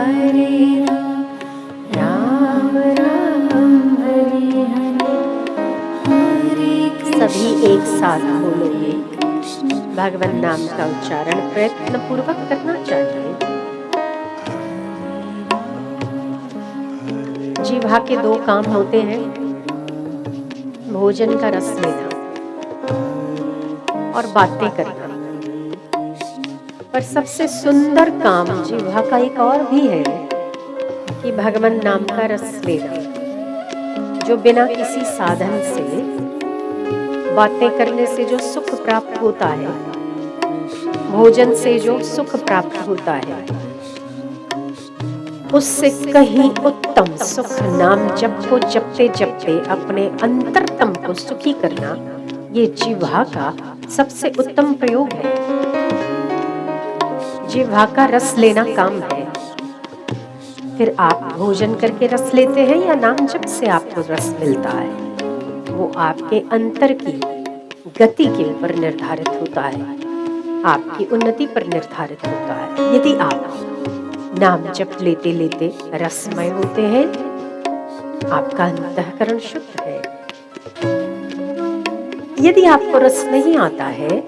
हरे राम, राम हरे हरे, हरे कृष्ण। सभी एक साथ बोलेंगे। भगवान नाम का उच्चारण प्रयत्न पूर्वक करना चाहिए। जीवा के दो काम होते हैं, भोजन का रस लेना और बातें करना। पर सबसे सुंदर काम जीवा का एक और भी है कि भगवान नाम का रस लेना, जो बिना किसी साधन से बातें करने से जो सुख प्राप्त होता है, भोजन से जो सुख प्राप्त होता है, उससे कहीं उत्तम सुख नाम जप को जपते जपते अपने अंतरतम को सुखी करना, ये जिह्वा का सबसे उत्तम प्रयोग है। जिह्वा का रस लेना काम है। फिर आप भोजन करके रस लेते हैं या नाम जप से आपको रस मिलता है, वो आपके अंतर की गति के ऊपर निर्धारित होता है, आपकी उन्नति पर निर्धारित होता है। यदि आप नाम जप लेते लेते रसमय होते हैं, आपका अंतःकरण शुद्ध है। यदि आपको रस नहीं आता है,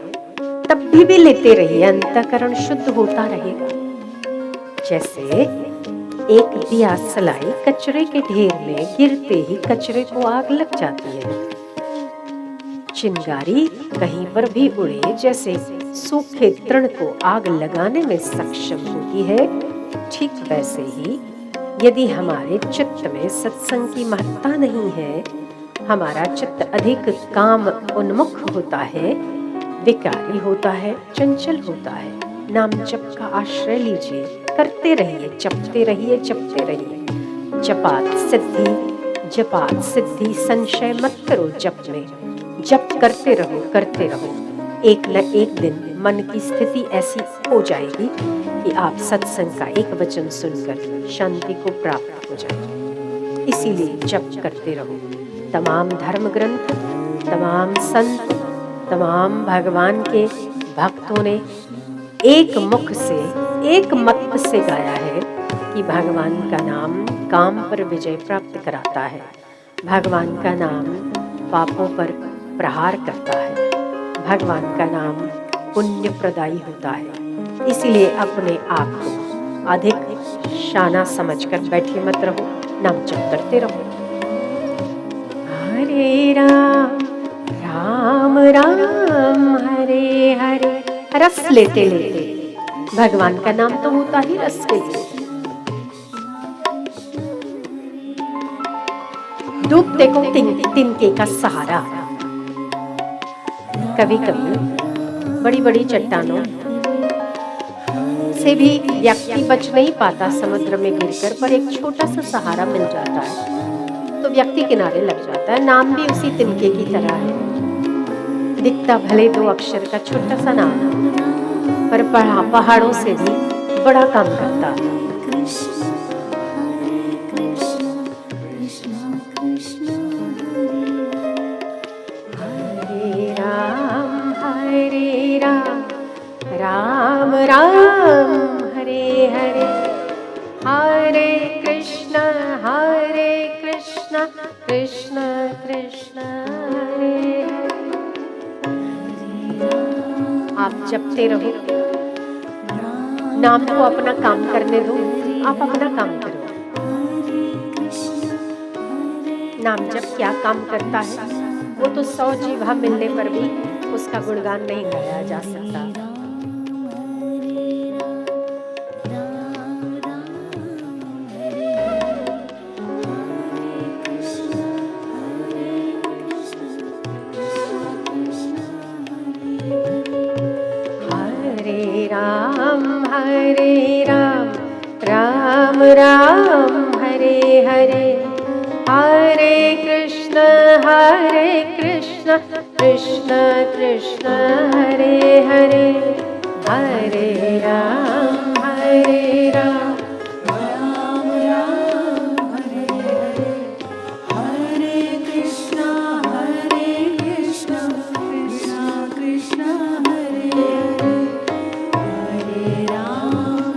तब भी लेते रहिए, अंतःकरण शुद्ध होता रहेगा। जैसे एक दिया सलाई कचरे के ढेर में गिरते ही कचरे को आग लग जाती है। चिंगारी कहीं पर भी उड़े जैसे सूखे तृण को आग लगाने में सक्षम होती है, ठीक वैसे ही यदि हमारे चित्त में सत्संग की महत्ता नहीं है, हमारा चित्त अधिक काम उन्मुख होता है, विकारी होता है, चंचल होता है, नाम जप का आश्रय लीजिए, करते रहिए, जपते रहिए, जपते रहिए। जपात सिद्धि संशय मत करो जप में, जप करते रहो, करते रहो। एक न एक दिन मन की स्थिति ऐसी हो जाएगी कि आप सत्संग का एक वचन सुनकर शांति को प्राप्त हो जाए। इसीलिए जप करते रहो। तमाम धर्म ग्रंथ, तमाम संत, तमाम भगवान के भक्तों ने एक मुख से, एक मत से गाया है कि भगवान का नाम काम पर विजय प्राप्त कराता है, भगवान का नाम पापों पर प्रहार करता है, भगवान का नाम पुण्य प्रदायी होता है। इसीलिए अपने आप को अधिक शाना समझकर बैठे मत रहो, नाम जप करते रहो। हरे राम, राम राम हरे हरे, रस लेते लेते भगवान का नाम तो होता ही रस के लिए। डूबते को तिनके का सहारा। कभी कभी बड़ी बड़ी चट्टानों से भी व्यक्ति बच नहीं पाता समुद्र में गिरकर, पर एक छोटा सा सहारा मिल जाता है तो व्यक्ति किनारे लग जाता है। नाम भी उसी तिनके की तरह है, दिखता भले 2 अक्षर का छोटा सा नाम, पर पहाड़ों से भी बड़ा काम करता है। हरे राम, राम राम हरे हरे, हरे कृष्ण कृष्ण कृष्ण हरे हरे। आप जपते रहो, नाम को अपना काम करने दो, आप अपना काम करो। नाम जप क्या काम करता है, वो तो 100 जीवा मिलने पर भी उसका गुणगान नहीं गाया जा सकता। हरे राम, राम राम हरे हरे, हरे कृष्ण कृष्ण कृष्ण हरे हरे, हरे राम राम राम हरे हरे, हरे कृष्ण कृष्ण कृष्ण हरे हरे, हरे राम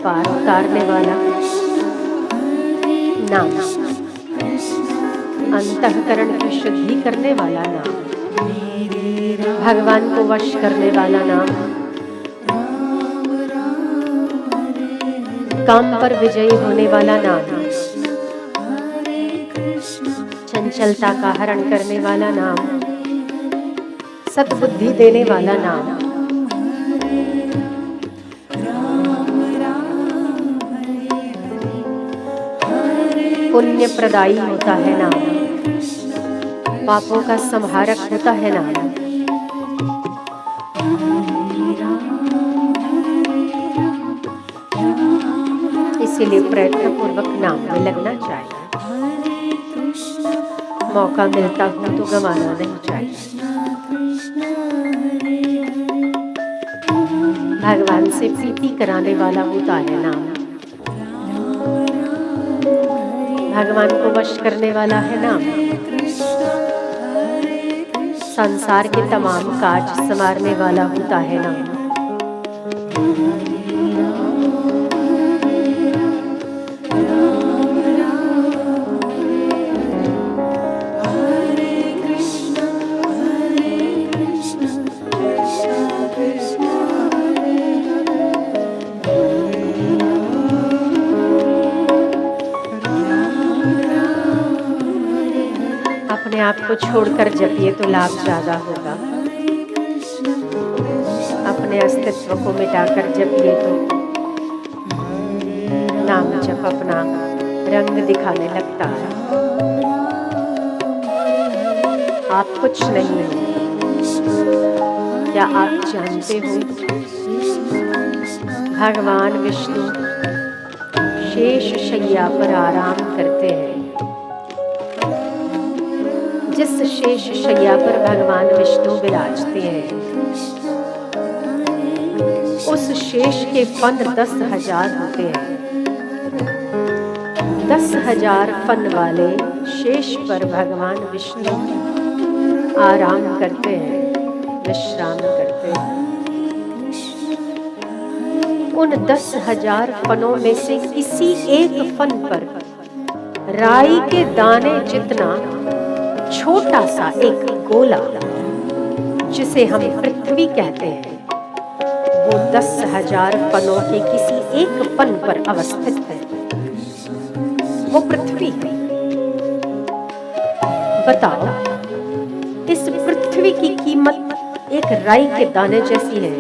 पार उतारने वाला नाम, अंतःकरण की शुद्धि करने वाला नाम, भगवान को वश करने वाला नाम, काम पर विजयी होने वाला नाम, चंचलता का हरण करने वाला नाम, सद्बुद्धि देने वाला नाम, पुण्य प्रदायी होता है नाम, पापों का संहारक होता है नाम। इसीलिए प्रयत्न पूर्वक नाम में लगना चाहिए। मौका मिलता हो तो गंवाना नहीं चाहिए। भगवान से प्रीति कराने वाला होता है नाम, भगवान को वश करने वाला है नाम, संसार के तमाम काज संवारने वाला होता है नाम। अपने आप को छोड़कर जपिए तो लाभ ज्यादा होगा। अपने अस्तित्व को मिटाकर जपिए तो नाम जप अपना रंग दिखाने लगता है। आप कुछ नहीं हो। क्या आप जानते हो भगवान विष्णु शेष शैया पर आराम करते हैं। जिस शेष शैया पर भगवान विष्णु विराजते हैं उस शेष के फन 10,000 होते हैं। 10,000 फन वाले शेष पर भगवान विष्णु आराम करते हैं, विश्राम करते हैं। उन 10,000 फनों में से किसी एक फन पर राई के दाने जितना छोटा सा एक गोला, जिसे हम पृथ्वी कहते हैं, वो 10,000 फनों के किसी एक फन पर अवस्थित है। वो पृथ्वी है। बताओ, इस पृथ्वी की कीमत एक राई के दाने जैसी है,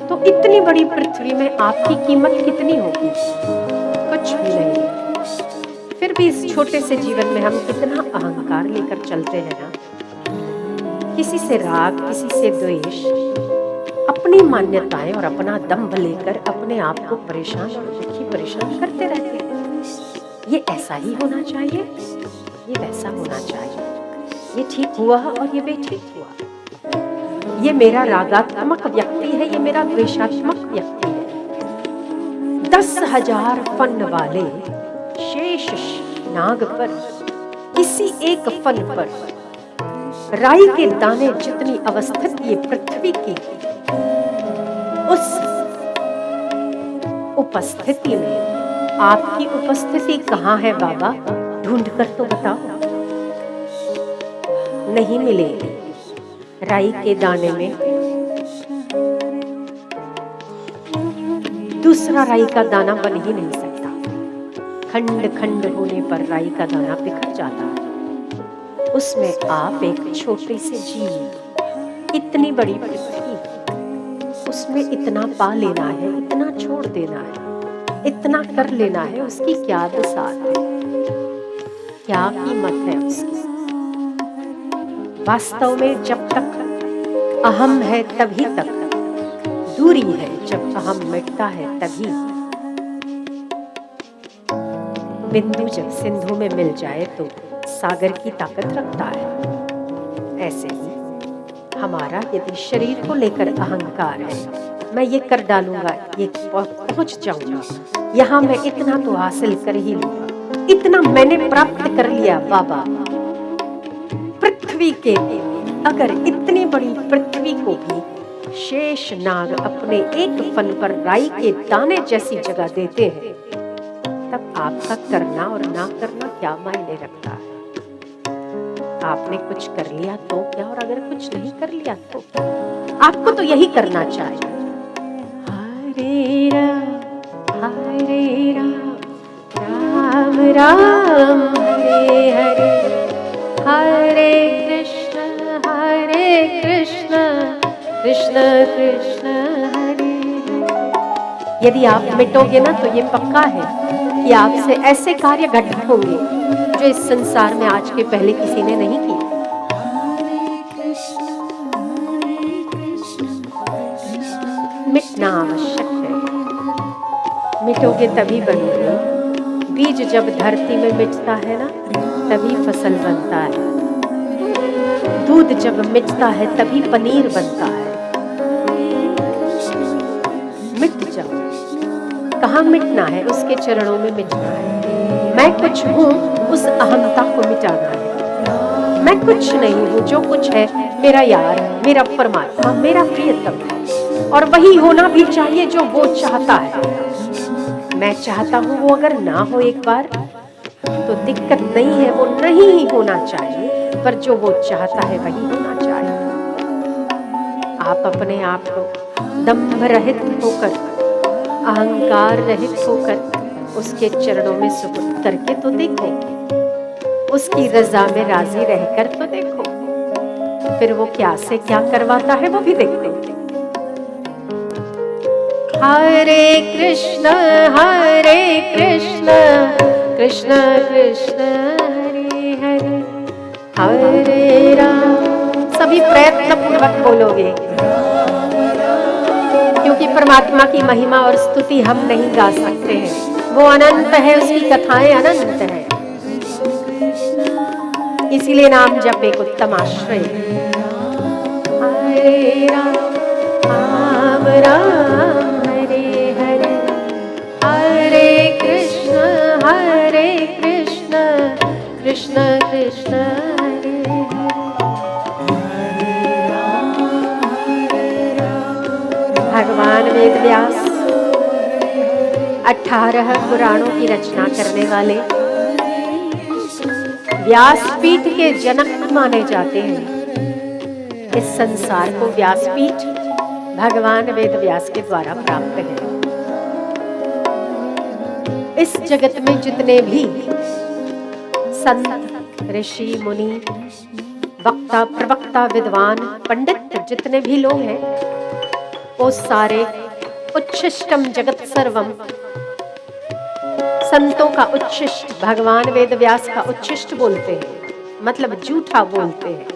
तो इतनी बड़ी पृथ्वी में आपकी कीमत कितनी होगी? कुछ भी नहीं। फिर भी इस छोटे से जीवन में हम कितना अहंकार लेकर चलते हैं ना। किसी से राग, किसी से द्वेष, अपनी मान्यताएं और अपना दंभ लेकर अपने आप को परेशान और दुखी परेशान करते रहते हैं। ये ऐसा ही होना चाहिए, ये वैसा होना चाहिए, ये ठीक हुआ और ये बेठीक हुआ, ये मेरा रागात्मक व्यक्ति है, ये मेरा द्वेषात्मक व्यक्ति है। 10,000 फन वाले शेष नाग पर किसी एक फन पर राई के दाने जितनी अवस्थित ये पृथ्वी की, उस उपस्थिति में आपकी उपस्थिति कहाँ है बाबा? ढूंढ कर तो बताओ। नहीं मिलेगी। राई के दाने में दूसरा राई का दाना बन ही नहीं सकता। खंड खंड होने पर राई का दाना बिखर जाता है। उसमें आप एक छोटे से जीव, इतनी बड़ी पृथ्वी, उसमें इतना पा लेना है, इतना छोड़ देना है, इतना कर लेना है। उसकी क्या बिसात है, क्या कीमत है उसकी? वास्तव में जब तक अहम है तभी तक दूरी है, जब अहम मिटता है तभी। बिंदु जब सिंधु में मिल जाए तो सागर की ताकत रखता है। ऐसे ही हमारा यदि शरीर को लेकर अहंकार है, मैं ये कर डालूंगा, ये पहुंच जाऊंगा, यहाँ मैं इतना तो हासिल कर ही लूंगा, इतना मैंने प्राप्त कर लिया। बाबा, पृथ्वी के, अगर इतनी बड़ी पृथ्वी को भी शेष नाग अपने एक फन पर राई के दाने जैसी जगह देते हैं, तब आपका करना और ना करना क्या मायने रखता है। आपने कुछ कर लिया तो क्या, और अगर कुछ नहीं कर लिया तो आपको तो यही करना चाहिए। हरे राम राम राम हरे हरे, हरे कृष्ण कृष्ण कृष्ण हरे हरे। यदि आप मिटोगे ना तो ये पक्का है कि आपसे ऐसे कार्य घटित होंगे जो इस संसार में आज के पहले किसी ने नहीं किया। मिटना आवश्यक है, मिटोगे तभी बनोगे। बीज जब धरती में मिटता है ना तभी फसल बनता है, दूध जब मिटता है तभी पनीर बनता है। मिट जाओ, कहाँ मिटना है, उसके चरणों में मिटना है। मैं कुछ हूँ उस अहंता को मिटाना है। मैं कुछ नहीं हूँ, जो कुछ है मेरा यार, मेरा परमात्मा, मेरा प्रियतम है, और वही होना भी चाहिए जो वो चाहता है। मैं चाहता हूँ वो अगर ना हो एक बार तो दिक्कत नहीं है, वो नहीं ही होना चाहिए, पर जो वो चाहता है वही होना चाहिए। आप अपने आप को दंभ रहित होकर, अहंकार रहित होकर उसके चरणों में सुपुर्द करके तो देखो, उसकी रजा में राजी रहकर तो देखो, फिर वो क्या से क्या करवाता है वो भी देखते। हरे कृष्ण कृष्ण कृष्ण हरे हरे, हरे राम। सभी प्रयत्न पूर्वक बोलोगे, क्योंकि परमात्मा की महिमा और स्तुति हम नहीं गा सकते हैं, वो अनंत है, उसकी कथाएं अनंत है। इसीलिए नाम जप एक उत्तम आश्रय। हरे राम राम हरे हरे, हरे कृष्ण कृष्ण कृष्ण हरे हरे। भगवान वेद व्यास 18 पुराणों की रचना करने वाले व्यासपीठ के जनक माने जाते हैं। इस संसार को व्यासपीठ भगवान वेद व्यास के द्वारा प्राप्त है। इस जगत में जितने भी संत, ऋषि, मुनि, वक्ता, प्रवक्ता, विद्वान, पंडित जितने भी लोग हैं, वो सारे उच्छिष्टम जगत सर्वम, संतों का उच्छिष्ट, भगवान वेद व्यास का उच्छिष्ट बोलते हैं, मतलब झूठा बोलते हैं।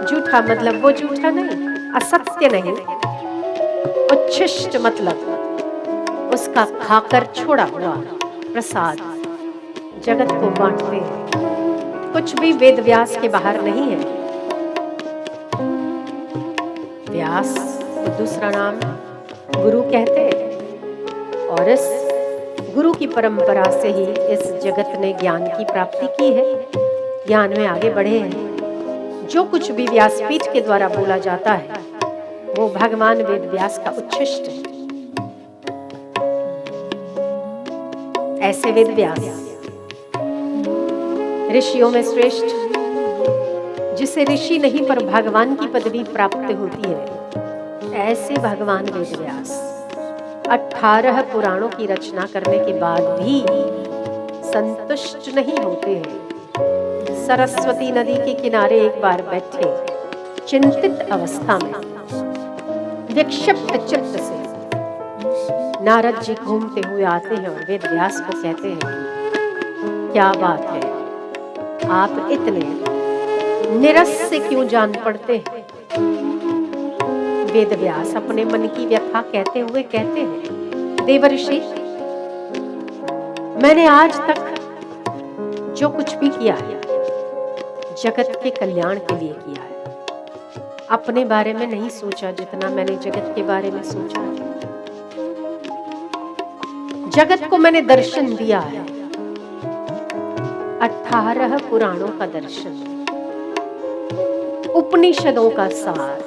झूठा मतलब वो झूठा नहीं, असत्य नहीं, उच्छिष्ट मतलब उसका खाकर छोड़ा हुआ प्रसाद जगत को बांटते हैं। कुछ भी वेद व्यास के बाहर नहीं है। व्यास को दूसरा नाम गुरु कहते हैं, और इस गुरु की परंपरा से ही इस जगत ने ज्ञान की प्राप्ति की है, ज्ञान में आगे बढ़े हैं। जो कुछ भी व्यासपीठ के द्वारा बोला जाता है वो भगवान वेद व्यास का उच्छिष्ट है। ऐसे वेद व्यास ऋषियों में श्रेष्ठ, जिसे ऋषि नहीं पर भगवान की पदवी प्राप्त होती है, ऐसे भगवान वेद व्यास 18 पुराणों की रचना करने के बाद भी संतुष्ट नहीं होते हैं। सरस्वती नदी के किनारे एक बार बैठे चिंतित अवस्था में विक्षिप्त चित्त से नारद जी घूमते हुए आते हैं और वेद व्यास को कहते हैं कि क्या बात है, आप इतने निरस से क्यों जान पड़ते हैं। वेद व्यास अपने मन की व्यथा कहते हुए कहते हैं, देवर्षि, मैंने आज तक जो कुछ भी किया है जगत के कल्याण के लिए किया है। अपने बारे में नहीं सोचा जितना मैंने जगत के बारे में सोचा है। जगत को मैंने दर्शन दिया है, 18 पुराणों का दर्शन, उपनिषदों का सार,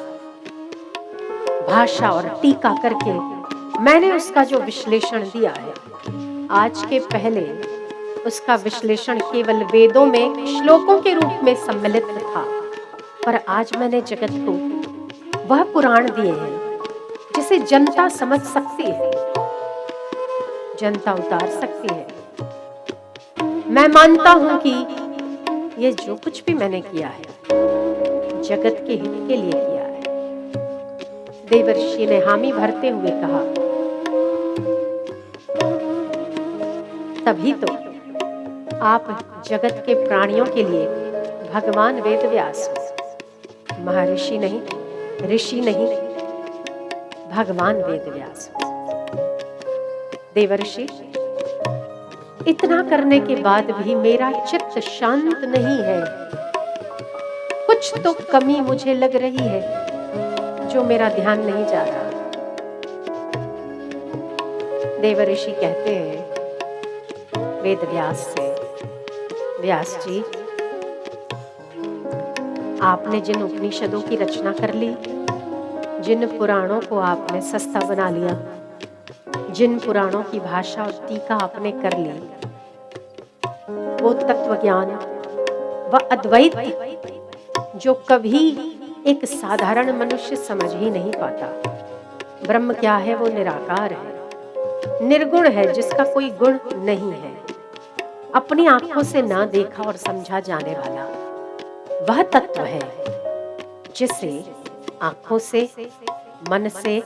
भाषा और टीका करके मैंने उसका जो विश्लेषण दिया है, आज के पहले उसका विश्लेषण केवल वेदों में श्लोकों के रूप में सम्मिलित था, पर आज मैंने जगत को वह पुराण दिए हैं जिसे जनता समझ सकती है, जनता उतार सकती है। मैं मानता हूं कि ये जो कुछ भी मैंने किया है जगत के हित के लिए किया है। देवर्षि ने हामी भरते हुए कहा, तभी तो आप जगत के प्राणियों के लिए भगवान वेदव्यास हो, महर्षि नहीं, ऋषि नहीं, भगवान वेदव्यास हो। देवर्षि, इतना करने के बाद भी मेरा चित्त शांत नहीं है। कुछ तो कमी मुझे लग रही है जो मेरा ध्यान नहीं जा रहा। देवर्षि कहते हैं वेदव्यास से, व्यास जी, आपने जिन उपनिषदों की रचना कर ली, जिन पुराणों को आपने सस्ता बना लिया, जिन पुराणों की भाषा और टीका आपने कर ली, वो तत्व ज्ञान व अद्वैत जो कभी एक साधारण मनुष्य समझ ही नहीं पाता। ब्रह्म क्या है? वो निराकार है, निर्गुण है, जिसका कोई गुण नहीं है, अपनी आंखों से ना देखा और समझा जाने वाला वह तत्व है जिसे आंखों से, मन से,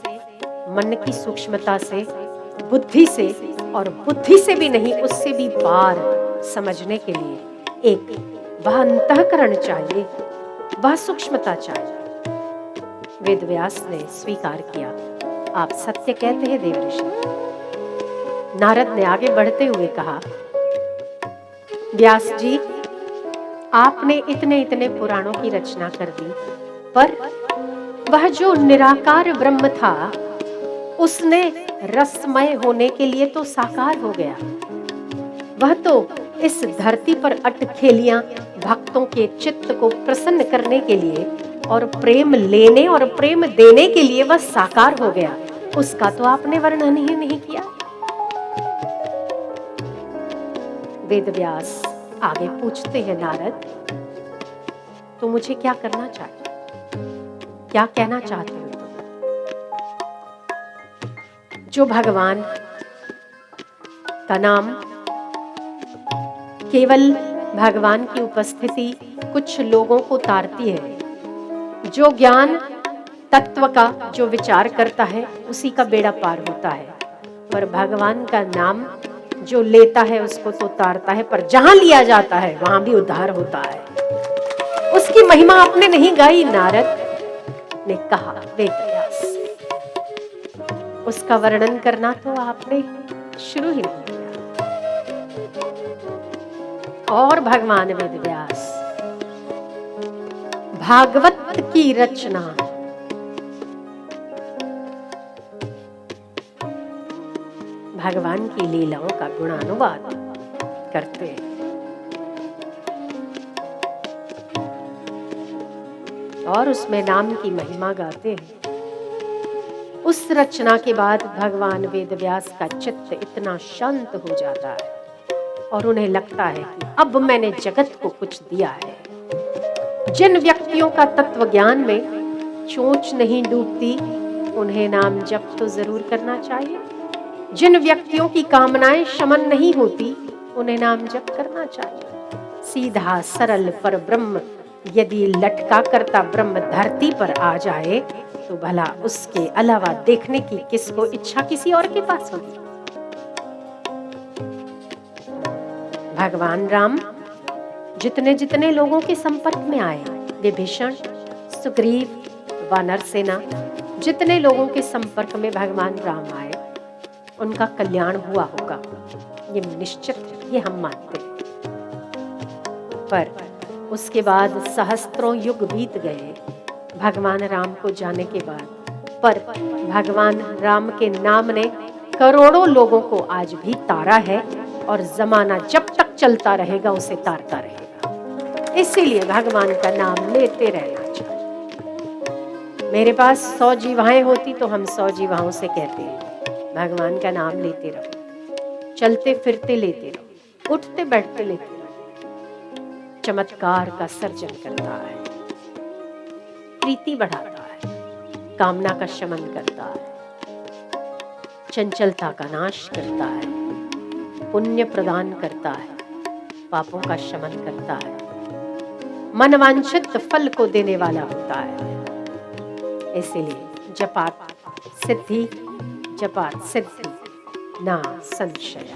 मन की सूक्ष्मता से, बुद्धि से, और बुद्धि से भी नहीं, उससे भी पार समझने के लिए एक वह अंतःकरण चाहिए, वह सूक्ष्मता चाहिए। वेदव्यास ने स्वीकार किया, आप सत्य कहते हैं देवर्षि। नारद ने आगे बढ़ते हुए कहा, व्यास जी, आपने इतने इतने पुराणों की रचना कर दी, पर वह जो निराकार ब्रह्म था उसने रसमय होने के लिए तो साकार हो गया। वह तो इस धरती पर अटखेलियां भक्तों के चित्त को प्रसन्न करने के लिए और प्रेम लेने और प्रेम देने के लिए वह साकार हो गया, उसका तो आपने वर्णन ही नहीं किया। वेदव्यास आगे पूछते हैं, नारद, तो मुझे क्या करना चाहिए, क्या कहना चाहते हो? जो भगवान का नाम, केवल भगवान की उपस्थिति कुछ लोगों को तारती है। जो ज्ञान तत्व का जो विचार करता है उसी का बेड़ा पार होता है, पर भगवान का नाम जो लेता है उसको तो तारता है, पर जहां लिया जाता है वहां भी उद्धार होता है। उसकी महिमा आपने नहीं गाई, नारद ने कहा वेदव्यास। उसका वर्णन करना तो आपने शुरू ही नहीं किया। और भगवान वेदव्यास भागवत की रचना भगवान की लीलाओं का गुणानुवाद करते हैं। और उसमें नाम की महिमा गाते हैं। उस रचना के बाद भगवान वेदव्यास का चित्त इतना शांत हो जाता है और उन्हें लगता है कि अब मैंने जगत को कुछ दिया है। जिन व्यक्तियों का तत्व ज्ञान में चोंच नहीं डूबती उन्हें नाम जप तो जरूर करना चाहिए। जिन व्यक्तियों की कामनाएं शमन नहीं होती उन्हें नाम जप करना चाहिए। सीधा सरल पर ब्रह्म यदि लटका करता ब्रह्म धरती पर आ जाए तो भला उसके अलावा देखने की किसको इच्छा किसी और के पास होगी। भगवान राम जितने जितने लोगों के संपर्क में आए, विभीषण, सुग्रीव, वानर सेना, जितने लोगों के संपर्क में भगवान राम आए उनका कल्याण हुआ होगा, ये निश्चित है, ये हम मानते हैं। पर उसके बाद सहस्त्रों युग बीत गए भगवान राम को जाने के बाद, पर भगवान राम के नाम ने करोड़ों लोगों को आज भी तारा है और जमाना जब तक चलता रहेगा उसे तारता रहेगा। इसीलिए भगवान का नाम लेते रहना चाहिए। मेरे पास 100 जीवाएं होती तो हम 100 जीवाओं से कहते हैं भगवान का नाम लेते रहो, चलते फिरते लेते रहो, उठते बैठते लेते रहो। चमत्कार का सर्जन करता है, प्रीति बढ़ाता है, कामना का शमन करता है, चंचलता का नाश करता है, पुण्य प्रदान करता है, पापों का शमन करता है, मनवांछित फल को देने वाला होता है। इसीलिए जपात सिद्धि, जपात सिद्धि ना संशय।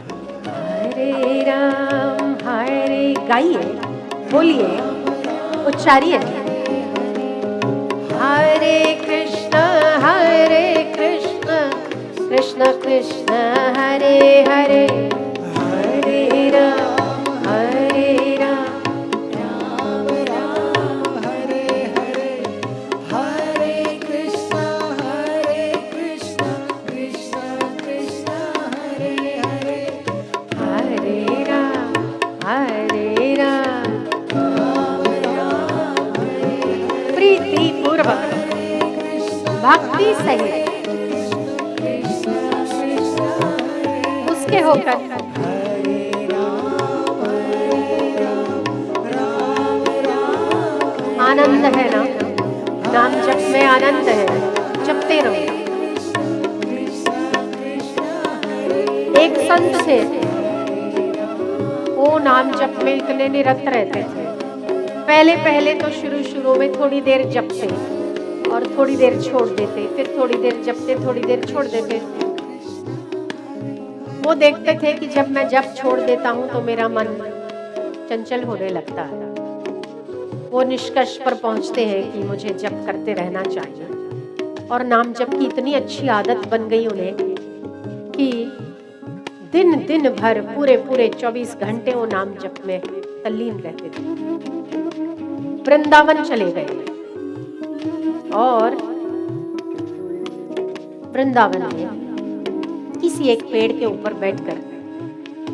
हरे राम हरे, गाइए, बोलिए, उच्चारिए। हरे कृष्ण कृष्ण कृष्ण हरे हरे, हरे राम राम राम हरे हरे, हरे कृष्ण कृष्ण कृष्ण हरे हरे, हरे राम राम राम हरे। प्रीति पूर्वक भक्ति सहित उसके होकर आनंद है ना, नाम जप में आनंद है, जपते रहो। एक संत थे, वो नाम जप में इतने निरत रहते थे। पहले पहले तो शुरू में थोड़ी देर जपते और थोड़ी देर छोड़ देते, फिर थोड़ी देर जपते, थोड़ी देर छोड़ देते। वो देखते थे कि जब मैं जप छोड़ देता हूँ तो मेरा मन चंचल होने लगता है। वो निष्कर्ष पर पहुंचते हैं कि मुझे जप करते रहना चाहिए, और नाम जप की इतनी अच्छी आदत बन गई उन्हें कि दिन भर पूरे 24 घंटे वो नाम जप में तल्लीन रहते थे। वृंदावन चले गए और वृंदावन में किसी एक पेड़ के ऊपर बैठकर,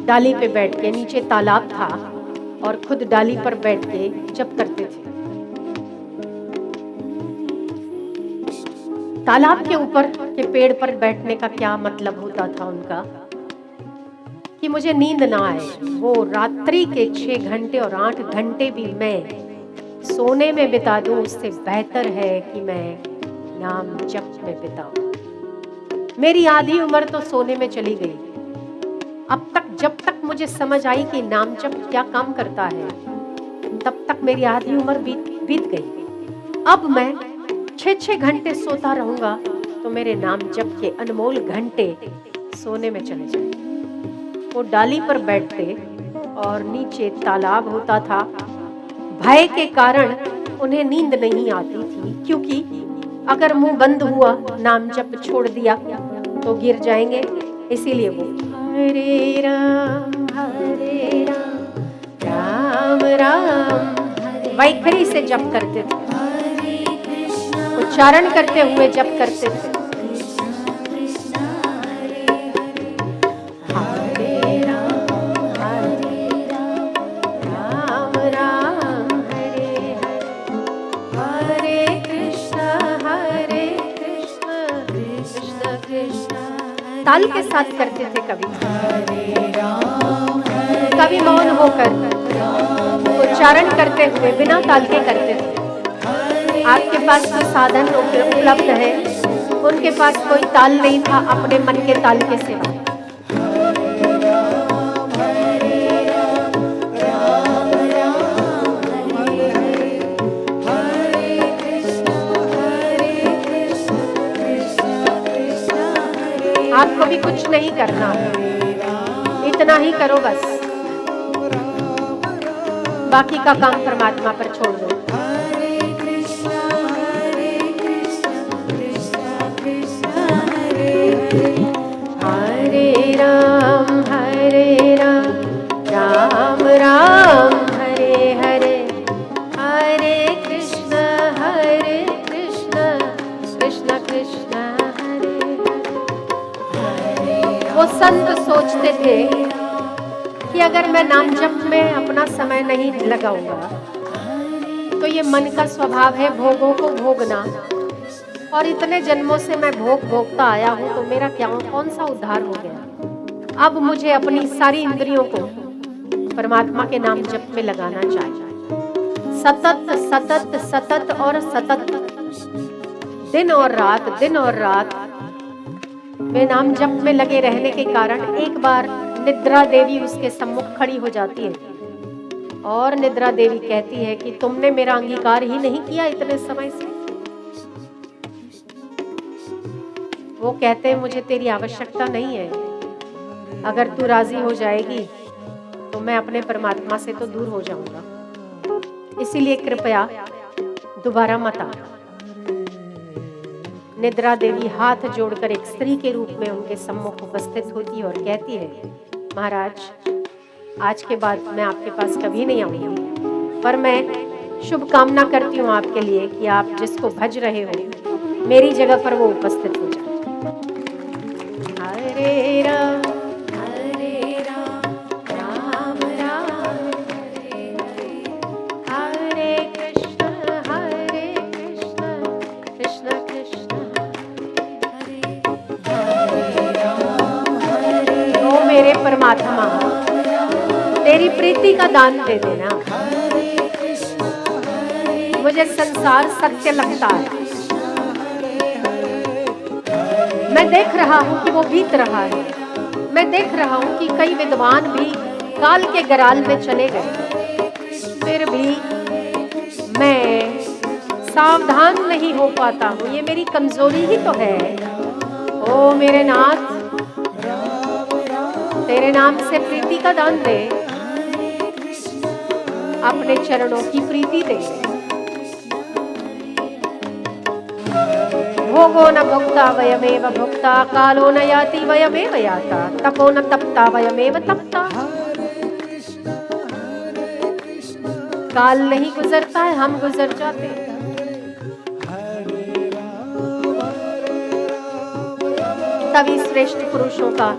डाली पे बैठ के, नीचे तालाब था और खुद डाली पर बैठ के जप करते थे। तालाब के ऊपर के पेड़ पर बैठने का क्या मतलब होता था उनका कि मुझे नींद ना आए। वो रात्रि के 6 घंटे और 8 घंटे भी मैं सोने में बिता दूं, उससे बेहतर है कि मैं नाम जप में बिताऊं। मेरी आधी उम्र तो सोने में चली गई। अब तक जब तक मुझे समझ आई कि नाम जप क्या काम करता है, तब तक मेरी आधी उम्र बीत गई। अब मैं 6 घंटे सोता रहूंगा तो मेरे नाम जप के अनमोल घंटे सोने में चले जाएंगे। वो डाली पर बैठते और नीचे तालाब होता था। भय के कारण उन्हें नींद नहीं आती थी, क्योंकि अगर मुंह बंद हुआ, नाम जप छोड़ दिया तो गिर जाएंगे। इसीलिए वो हरे राम राम राम वैखरी से जप करते थे, उच्चारण करते हुए जप करते थे। हरे राम राम राम हरे हरे, हरे कृष्ण कृष्ण कृष्ण। ताल के साथ करते थे, कभी मौन होकर उच्चारण करते हुए बिना ताल के करते थे। आपके पास कोई साधन उपलब्ध है, उनके पास कोई ताल नहीं था अपने मन के ताल के सिवा। आपको भी कुछ नहीं करना, इतना ही करो बस, बाकी का काम परमात्मा पर छोड़ दो। हरे कृष्ण कृष्ण कृष्ण हरे हरे, हरे राम राम राम हरे हरे, हरे कृष्ण कृष्ण कृष्ण हरे हरे। वो संत सोचते थे कि अगर मैं नाम जप में अपना समय नहीं लगाऊंगा तो ये मन का स्वभाव है भोगों को भोगना, और इतने जन्मों से मैं भोग भोगता आया हूँ, तो मेरा क्या कौन सा उद्धार हो गया। अब मुझे अपनी सारी इंद्रियों को परमात्मा के नाम जप में लगाना चाहिए। सतत सतत सतत और सतत, दिन और रात वे नाम जप में लगे रहने के कारण एक बार निद्रा देवी उसके सम्मुख खड़ी हो जाती है और निद्रा देवी कहती है कि तुमने मेरा अंगीकार ही नहीं किया इतने समय से। वो कहते हैं मुझे तेरी आवश्यकता नहीं है, अगर तू राजी हो जाएगी तो मैं अपने परमात्मा से तो दूर हो जाऊंगा, इसीलिए कृपया दोबारा मत आ। निद्रा देवी हाथ जोड़कर एक स्त्री के रूप में उनके सम्मुख उपस्थित होती और कहती है, महाराज आज के बाद मैं आपके पास कभी नहीं आऊंगी, पर मैं शुभ कामना करती हूँ आपके लिए कि आप जिसको भज रहे हो मेरी जगह पर वो उपस्थित हो जाए। हरे राम राम राम हरे हरे, हरे कृष्ण कृष्ण कृष्ण हरे हरे। ओ मेरे परमात्मा, तेरी प्रीति का दान दे देना। मुझे संसार सत्य लगता है, मैं देख रहा हूँ कि वो बीत रहा है, मैं देख रहा हूँ कि कई विद्वान भी काल के गराल में चले गए, फिर भी मैं सावधान नहीं हो पाता हूँ। ये मेरी कमजोरी ही तो है। ओ मेरे नाथ, तेरे नाम से प्रीति का दान दे, अपने चरणों की प्रीति दे। भोगो न भोक्ता वयमेव भोक्ता, कालो न याति वयमेव याता, तपो न तपता वयमेव तपता। काल नहीं गुजरता है, हम गुजर जाते हैं। तभी श्रेष्ठ पुरुषों का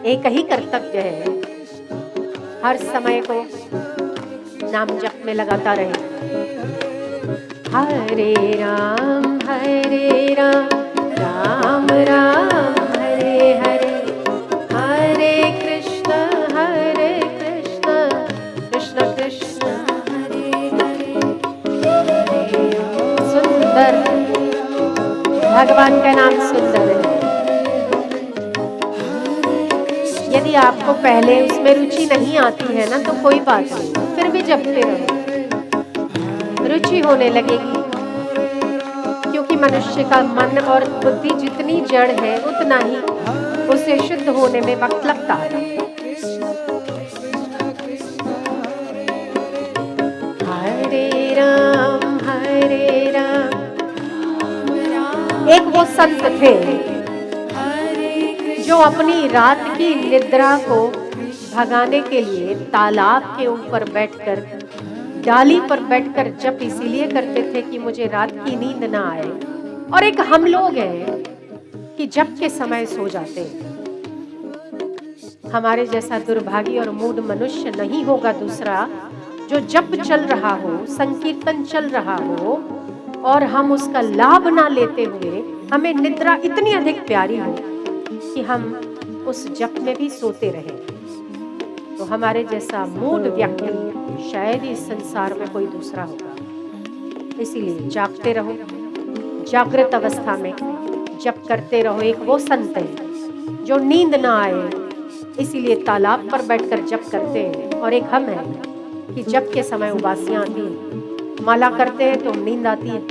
एक ही कर्तव्य है, हर समय को नाम जप में लगाता रहे। हरे राम राम राम हरे हरे, हरे कृष्ण कृष्ण कृष्ण हरे हरे। सुंदर, भगवान का नाम सुंदर है। यदि आपको पहले उसमें रुचि नहीं आती है ना, तो कोई बात नहीं, फिर भी जपते रहो, रुचि होने लगेगी। क्योंकि मनुष्य का मन और बुद्धि जितनी जड़ है उतना ही उसे शुद्ध होने में वक्त लगता है। हरे राम एक वो संत थे जो अपनी रात की निद्रा को भगाने के लिए तालाब के ऊपर बैठकर, डाली पर बैठकर जप इसीलिए करते थे कि मुझे रात की नींद ना आए। और एक हम लोग हैं कि जप के समय सो जाते हैं। हमारे जैसा दुर्भागी और मूढ़ मनुष्य नहीं होगा दूसरा, जो जप चल रहा हो, संकीर्तन चल रहा हो और हम उसका लाभ ना लेते हुए हमें निद्रा इतनी अधिक प्यारी हो कि हम उस जप में भी सोते रहे। तो हमारे जैसा मूढ़ व्यक्ति शायद इस संसार में कोई दूसरा होगा। इसीलिए जागते रहो, जागृत अवस्था में जप करते रहो। एक वो संत है जो नींद ना आए इसीलिए तालाब पर बैठकर जप करते हैं, और एक हम हैं कि जप के समय उबासियां आती हैं, माला करते हैं तो नींद आती है।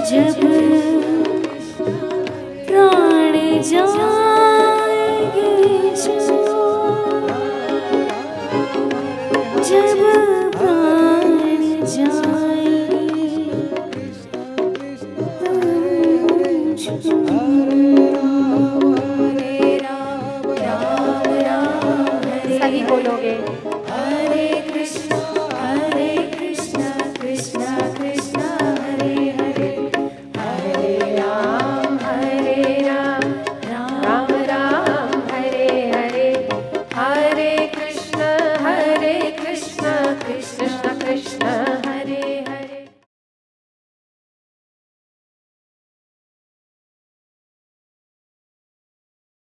जब प्राण जा